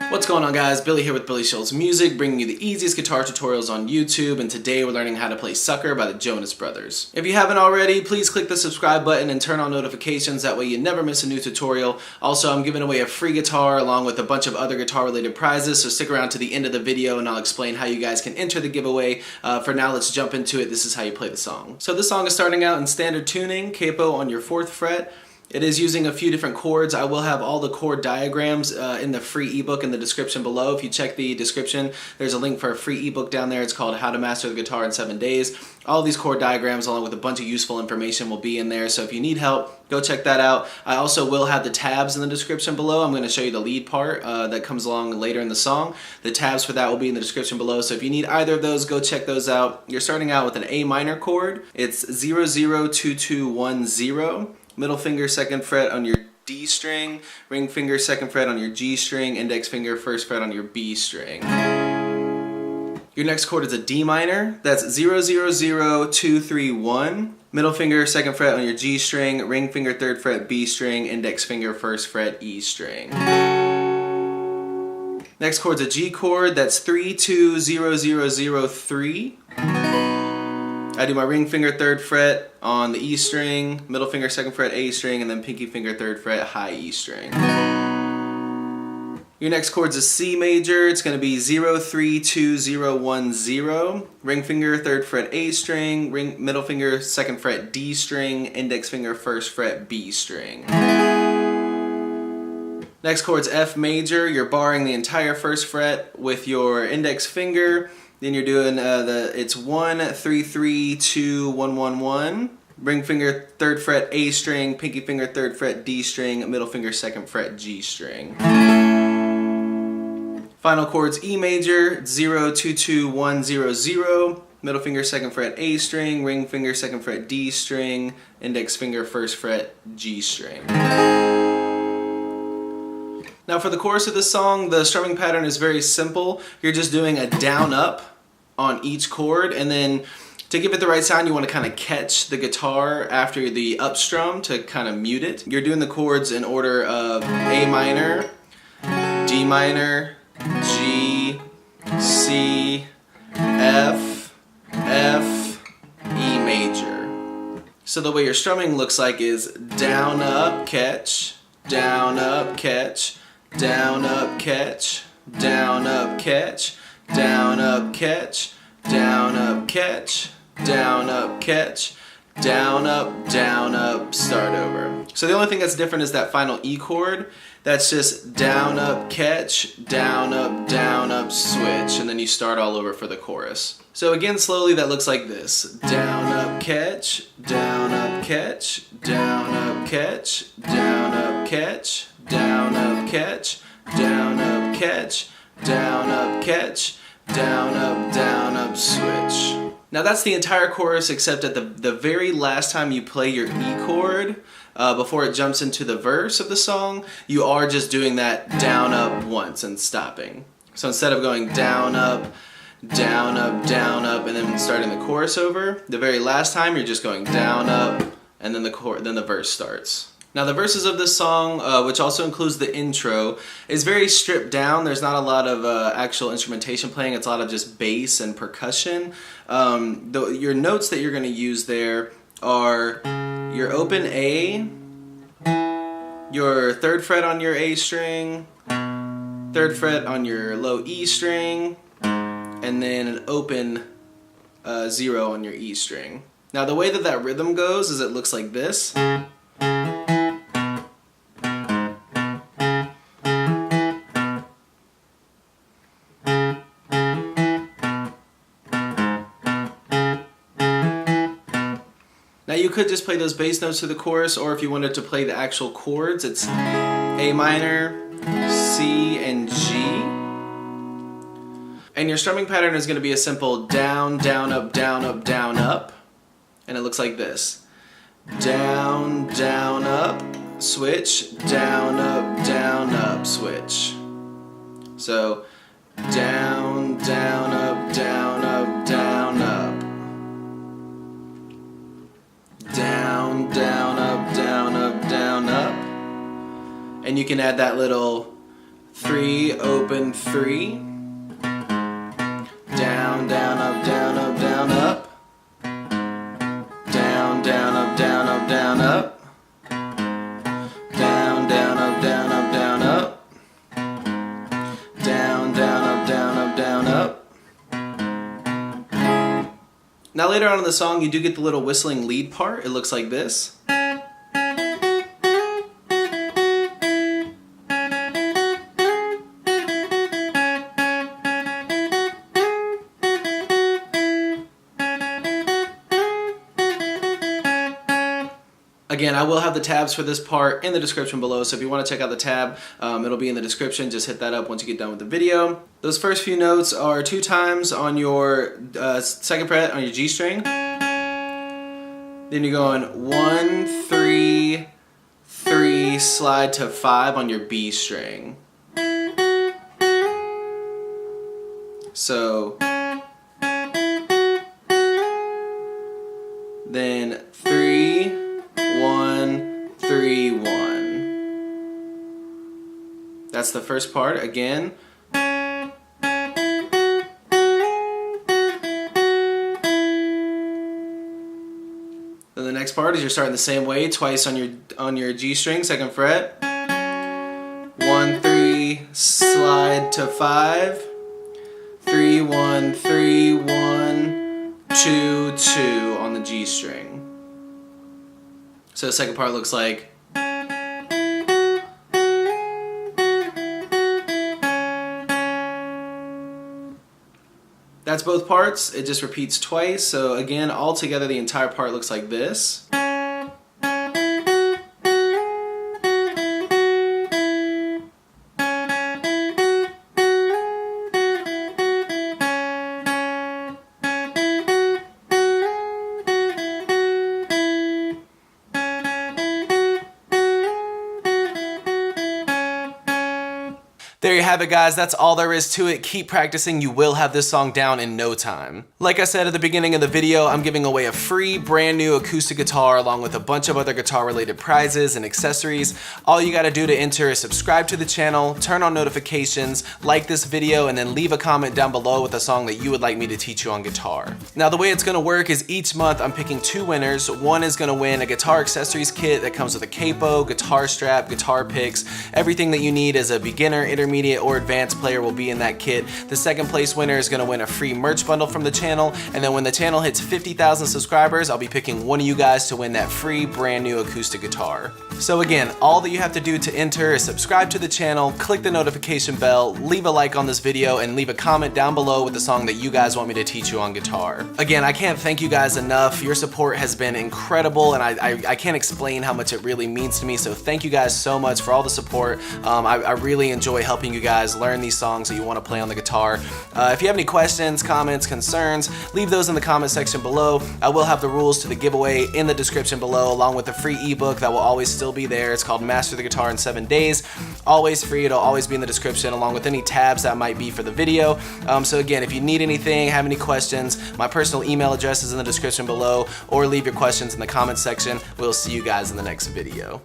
What's going on, guys? Billy here with billyshultzmusic, bringing you the easiest guitar tutorials on YouTube, and today we're learning how to play Sucker by the Jonas Brothers. If you haven't already, please click the subscribe button and turn on notifications, that way you never miss a new tutorial. Also, I'm giving away a free guitar along with a bunch of other guitar-related prizes, so stick around to the end of the video and I'll explain how you guys can enter the giveaway. For now, let's jump into it. This is how you play the song. So this song is starting out in standard tuning, capo on your 4th fret. It is using a few different chords. I will have all the chord diagrams in the free ebook in the description below. If you check the description, there's a link for a free ebook down there. It's called How to Master the Guitar in 7 Days. All these chord diagrams along with a bunch of useful information will be in there. So if you need help, go check that out. I also will have the tabs in the description below. I'm going to show you the lead part that comes along later in the song. The tabs for that will be in the description below. So if you need either of those, go check those out. You're starting out with an A minor chord. It's 002210. Middle finger 2nd fret on your D string, ring finger 2nd fret on your G string, index finger 1st fret on your B string. Your next chord is a D minor. That's 000231. Middle finger 2nd fret on your G string, ring finger 3rd fret B string, index finger 1st fret E string. Next chord's a G chord. That's 320003. I do my ring finger 3rd fret on the E string, middle finger 2nd fret A string, and then pinky finger 3rd fret high E string. Your next chord's a C major. It's going to be 032010. Ring finger 3rd fret A string, middle finger 2nd fret D string, index finger 1st fret B string. Next chord's F major. You're barring the entire 1st fret with your index finger. Then you're doing it's 1332111. Ring finger 3rd fret A string, pinky finger 3rd fret D string, middle finger 2nd fret G string. Final chord's E major, 022100. Middle finger 2nd fret A string, ring finger 2nd fret D string, index finger 1st fret G string. Now for the chorus of this song, the strumming pattern is very simple. You're just doing a down up on each chord, and then to give it the right sound, you want to kind of catch the guitar after the up strum to kind of mute it. You're doing the chords in order of A minor, D minor, G, C, F, F, E major. So the way your strumming looks like is down, up, catch, down, up, catch, down, up, catch, down, up, catch, down, up, catch, down, up, catch, down, up, catch, down, up, start over. So the only thing that's different is that final E chord. That's just down, up, catch, down, up, switch, and then you start all over for the chorus. So again, slowly, that looks like this. Down, up, catch, down, up, catch, down, up, catch, down, up, catch, down, up, catch, down, up, catch, down, up, catch, down, up, switch. Now that's the entire chorus, except at the very last time you play your E chord, before it jumps into the verse of the song, you are just doing that down, up once and stopping. So instead of going down, up, down, up, down, up, and then starting the chorus over, the very last time you're just going down, up, and then the verse starts. Now the verses of this song, which also includes the intro, is very stripped down. There's not a lot of actual instrumentation playing. It's a lot of just bass and percussion. Your notes that you're going to use there are your open A, your 3rd fret on your A string, 3rd fret on your low E string, and then an open 0 on your E string. Now the way that rhythm goes is it looks like this. Now you could just play those bass notes to the chorus, or if you wanted to play the actual chords, it's A minor, C, and G. And your strumming pattern is going to be a simple down, down, up, down, up, down, up. And it looks like this. Down, down, up, switch, down, up, switch. So down, down, up, down, up, down, up. Down, down, up, down, up, down, up. And you can add that little 3, open 3, down, down, up, down, up, down, up, down, down, up, down, up, down, up, down, down, up, down, up, down, up, down, down, up, down, up, down, up. Now later on in the song you do get the little whistling lead part. It looks like this. Again, I will have the tabs for this part in the description below, so if you want to check out the tab, it'll be in the description. Just hit that up once you get done with the video. Those first few notes are 2 times on your 2nd fret on your G string. Then you're going 1, 3, 3, slide to 5 on your B string. So then 3, 1, 3, 1. That's the first part. Again. Then the next part is you're starting the same way, twice on your G string, 2nd fret. 1, 3, slide to 5. 3, 1, 3, 1, 2, 2 on the G string. So the second part looks like. That's both parts. It just repeats twice. So again, all together the entire part looks like this. There you have it, guys. That's all there is to it. Keep practicing. You will have this song down in no time. Like I said at the beginning of the video, I'm giving away a free brand new acoustic guitar along with a bunch of other guitar related prizes and accessories. All you gotta do to enter is subscribe to the channel, turn on notifications, like this video, and then leave a comment down below with a song that you would like me to teach you on guitar. Now the way it's gonna work is each month I'm picking 2 winners. One is gonna win a guitar accessories kit that comes with a capo, guitar strap, guitar picks. Everything that you need as a beginner, intermediate, or advanced player will be in that kit. The 2nd place winner is going to win a free merch bundle from the channel, and then when the channel hits 50,000 subscribers, I'll be picking one of you guys to win that free brand new acoustic guitar. So again, all that you have to do to enter is subscribe to the channel, click the notification bell, leave a like on this video, and leave a comment down below with the song that you guys want me to teach you on guitar. Again, I can't thank you guys enough. Your support has been incredible, and I can't explain how much it really means to me, so thank you guys so much for all the support. I really enjoy helping you guys learn these songs that you want to play on the guitar. If you have any questions, comments, concerns, leave those in the comment section below. I will have the rules to the giveaway in the description below, along with the free ebook that will always still be there. It's called Master the Guitar in 7 Days. Always free. It'll always be in the description, along with any tabs that might be for the video. So again, if you need anything, have any questions, my personal email address is in the description below, or leave your questions in the comment section. We'll see you guys in the next video.